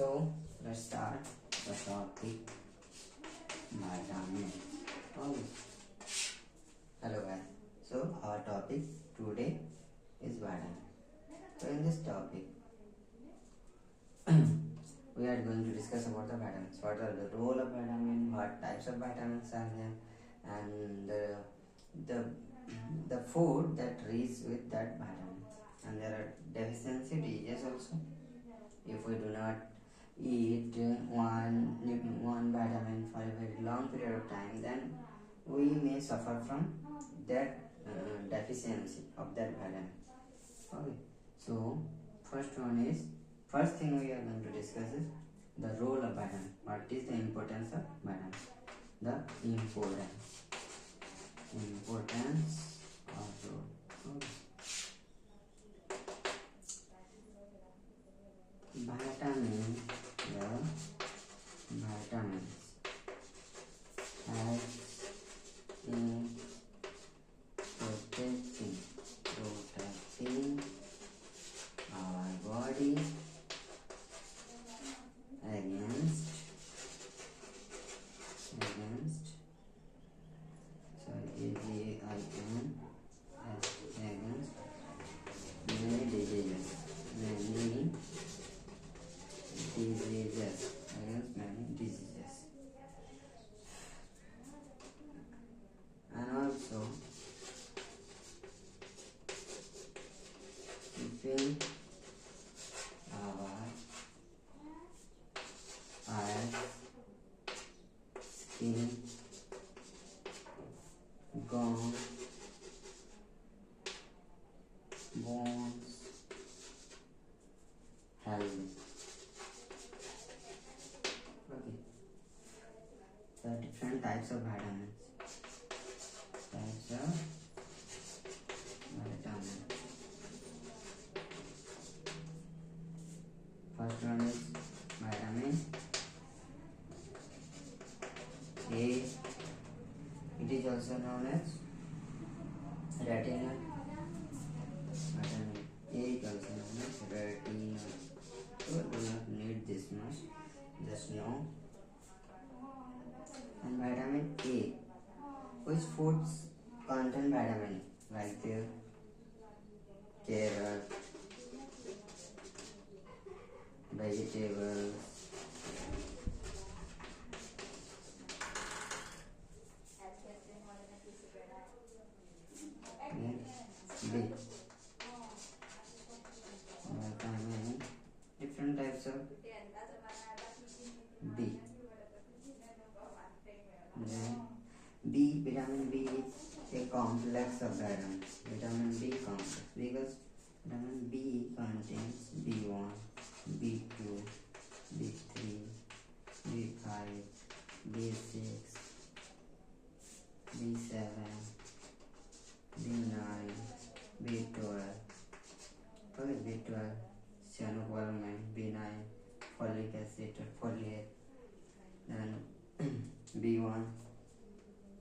So let's start the topic vitamin. Oh, hello guys. So our topic today is vitamin. So in this topic, we are going to discuss about the vitamins. What are the role of vitamin? What types of vitamins are there? And the food that rich with that vitamin. And there are deficiency diseases also. If we do not eat one vitamin for a very long period of time, then we may suffer from that deficiency of that vitamin. Okay, so first thing we are going to discuss is the role of vitamin. What is the importance of vitamin? The importance of role. Okay. Vitamin, the vitamins help in protecting our body against many diseases against many diseases, and also keeping our eyes, skin, gums, bones healthy. Okay. There are different types of vitamins. First one is vitamin A. It is also known as retinol. Vitamin A is also known as retinol. So do not need this much. Just know. And vitamin A. Which foods contain vitamin A? Like the carrot, vegetables, B. Vitamin, different types of B. Then B, vitamin B is a complex of vitamins. Vitamin B complex because vitamin B contains B1, B2, B3, B5, B6, B7, B9, B12. Okay, B12, cyanocobalamin, B9, folic acid or folate. Then B1,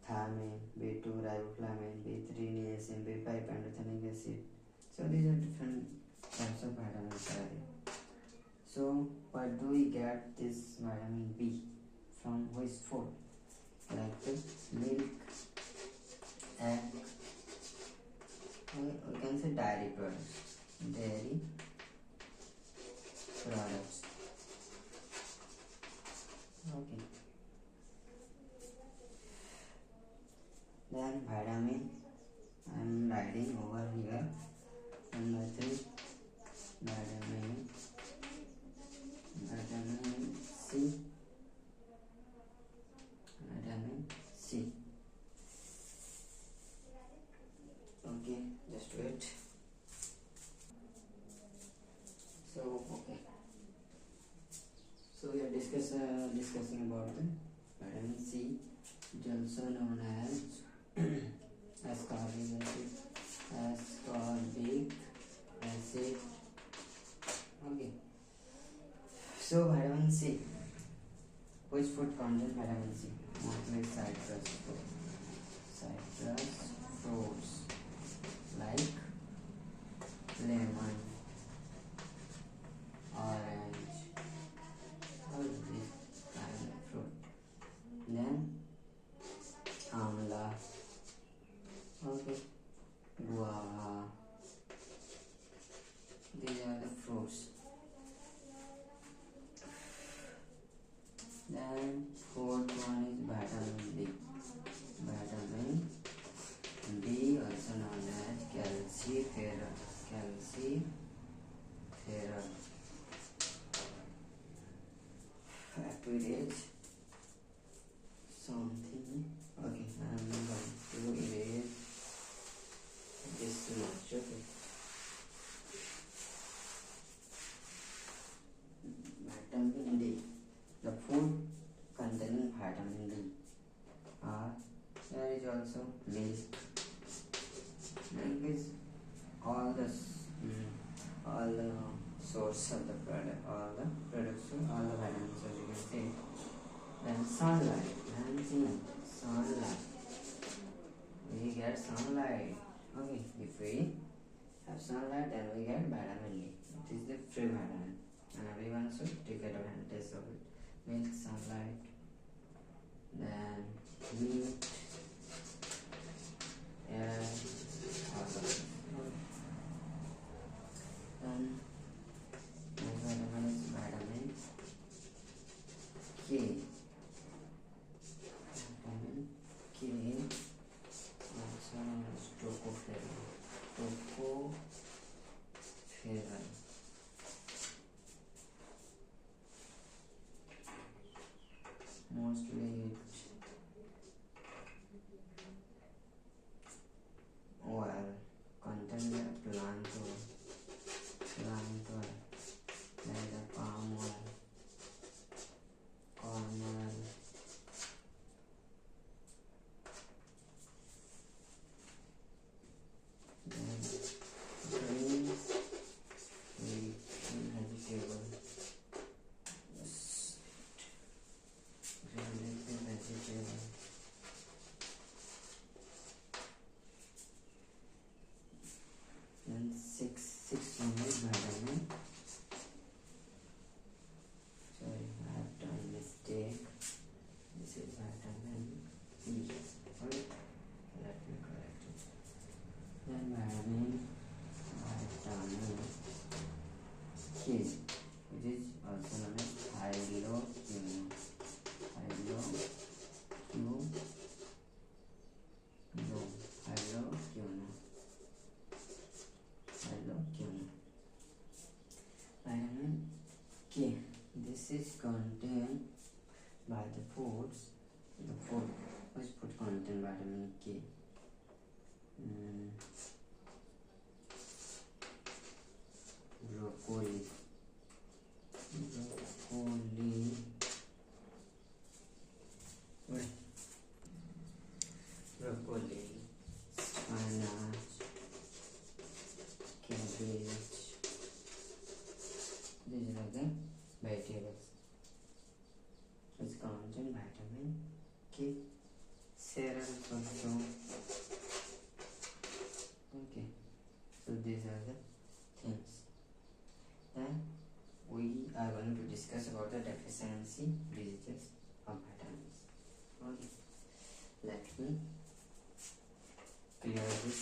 thiamine, B2, riboflavin, B3, niacin, B5, pantothenic acid. So these are different types of vitamins. So where do we get this vitamin B? From which food? Like the milk, egg, we can say dairy products. Okay. Then vitamin, I am writing over here. Number 3, vitamin C. Vitamin C. Okay, just wait. So okay. So we are discussing about the vitamin C, which is also known as ascorbic acid. Okay. So vitamin C. Which food contains vitamin C? Mostly citrus fruits like lemon, orange, erase something. Okay, I'm going to erase this much. Okay. Vitamin D. The food containing vitamin D are there is also maize. Milk is all the source of the product, all the products, all the vitamins, as you can see. Then sunlight, sunlight. We get sunlight. Okay, if we have sunlight, then we get vitamin D. It is the free vitamin, and everyone should take advantage of it. Milk, sunlight, then meat, air, all of it. Then vitamin is vitamin K. Vitamin K also known as tocopherol. Mostly oil contain the plant oil like the palm oil, corn oil, then grains, wheat, and vegetable. Vegetable. Then six unit vitamin. Sorry, I have done mistake. This is vitamin E. Okay, let me correct it. Then vitamin K, which is also known as hydroquinone. Vitamin K. This is contained by the foods. The food which food contain vitamin K. Broccoli, spinach, cabbage. These are the vegetables which contain vitamin K. Cereals also. Okay, so these are the things. Then we are going to discuss about the deficiency diseases of vitamins. Okay, let me clear this.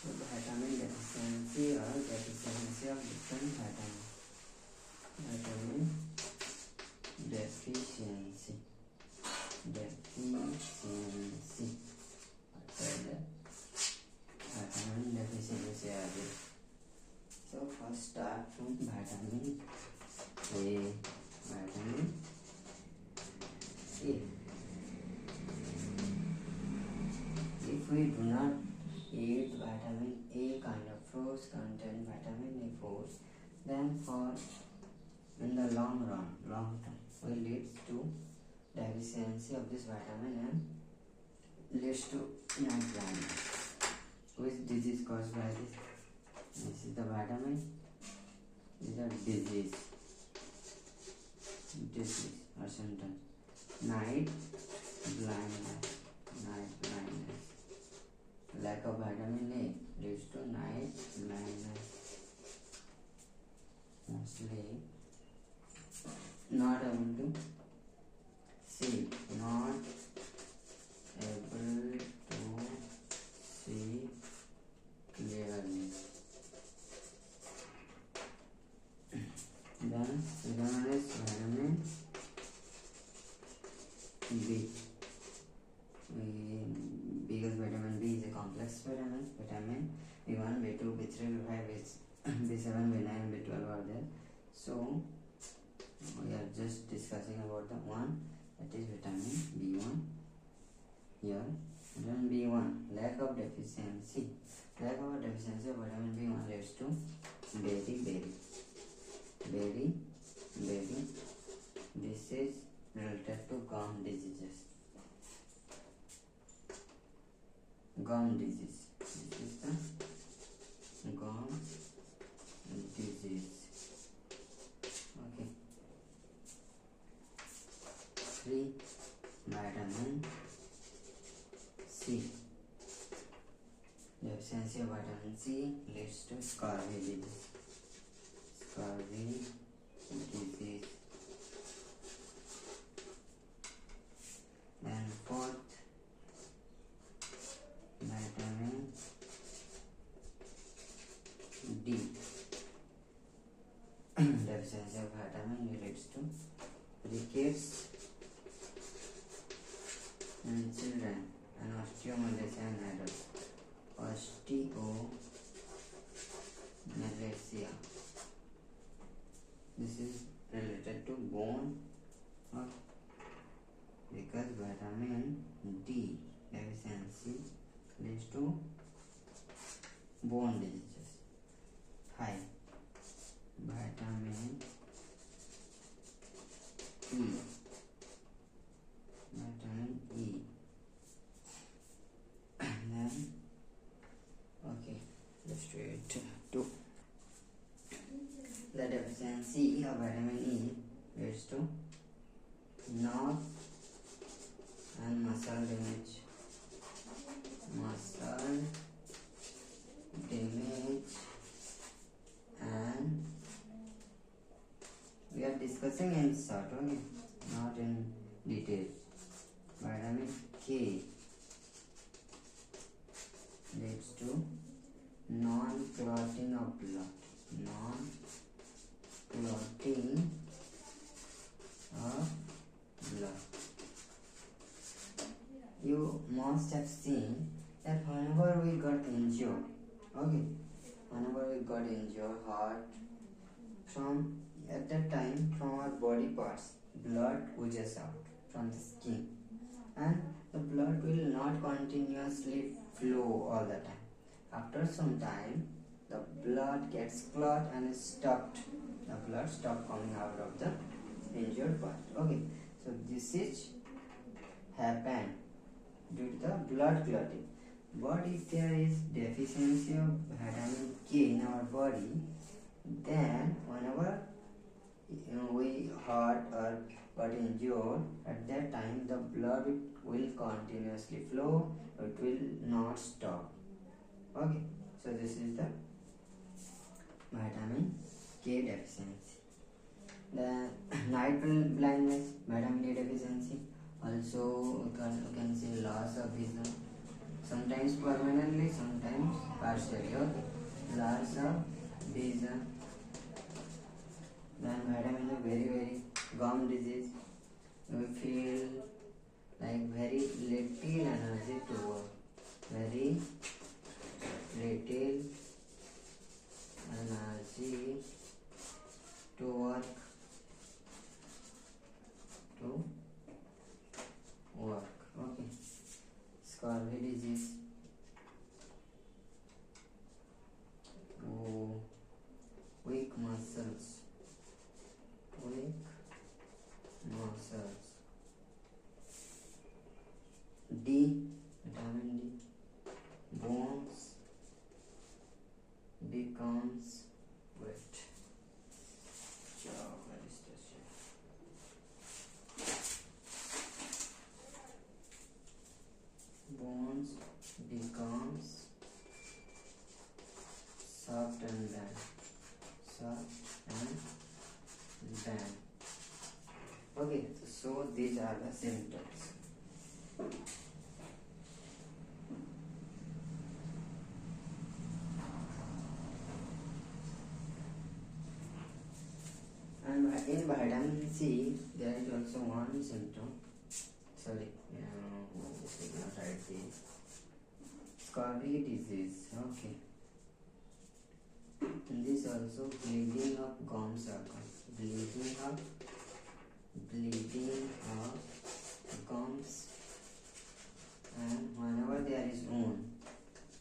So vitamin deficiency or deficiency of different vitamins. Vitamin deficiency. Vitamin deficiency are there. So first start from vitamin A. Vitamin A. If we do not eat vitamin A kind of fruits contain vitamin A foods, then for in the long term will lead to deficiency of this vitamin and leads to night blindness. Which disease caused by this? This is the vitamin. This is the disease or symptom. Night blindness. Lack of vitamin A leads to night blindness. Mostly not able to see, not able to see clearly. Then second is vitamin B. Because vitamin B is a complex complex vitamins, vitamin B1, B2, B3, B5, B7, B9, B12 are there. So we are just discussing about the one, that is vitamin B1 here. Vitamin B1, lack of deficiency. Lack of deficiency of vitamin B1 leads to beriberi. This is related to gum diseases. Gum disease. This is the gum disease. Okay. 3. Vitamin C. Deficiency of vitamin C leads to scurvy disease. Then 4th, vitamin D. Deficiency of vitamin D leads to rickets in children and osteomalacia in adults. Osteomalacia. This is related to bone, because vitamin D deficiency leads to bone diseases. 5. Vitamin E. Then okay, let's do it. 2. The deficiency of vitamin E leads to nerve and muscle damage. And we are discussing in short, okay, not in detail. Vitamin K leads to non-clotting of blood. Non-clotting of blood. You must have seen that whenever we got injured, heart, from at that time from our body parts, blood oozes out from the skin, and the blood will not continuously flow all the time. After some time, the blood gets clot and is stopped. The blood stops coming out of the injured part. Okay, so this is happened due to the blood clotting. But if there is deficiency of vitamin K in our body, then whenever we hurt or got injured, at that time the blood will continuously flow, it will not stop. Okay, so this is the vitamin K deficiency. The night blindness, vitamin D deficiency. Also you can see loss of vision, sometimes permanently, sometimes partially. Okay, loss of vision. Then vitamin D, very gum disease. We feel like very little energy to work. Very little energy to work. Okay. Scurvy disease. Weak muscles. D, vitamin D. Bones becomes wet. Bones becomes soft and bend. Okay, so these are the symptoms. And in vitamin C, there is also one symptom. Sorry, this is not right. scurvy disease. Okay. In this also bleeding of gum circles. Bleeding of gums, and whenever there is wound,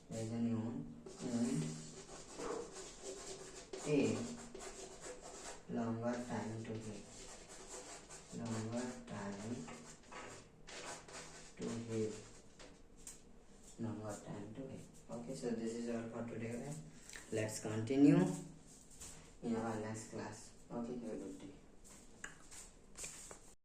there is a wound, and take longer time to heal. Longer time to heal. Longer time to heal. Okay, so this is all for today. Let's continue in our next class. Okay, have a good day.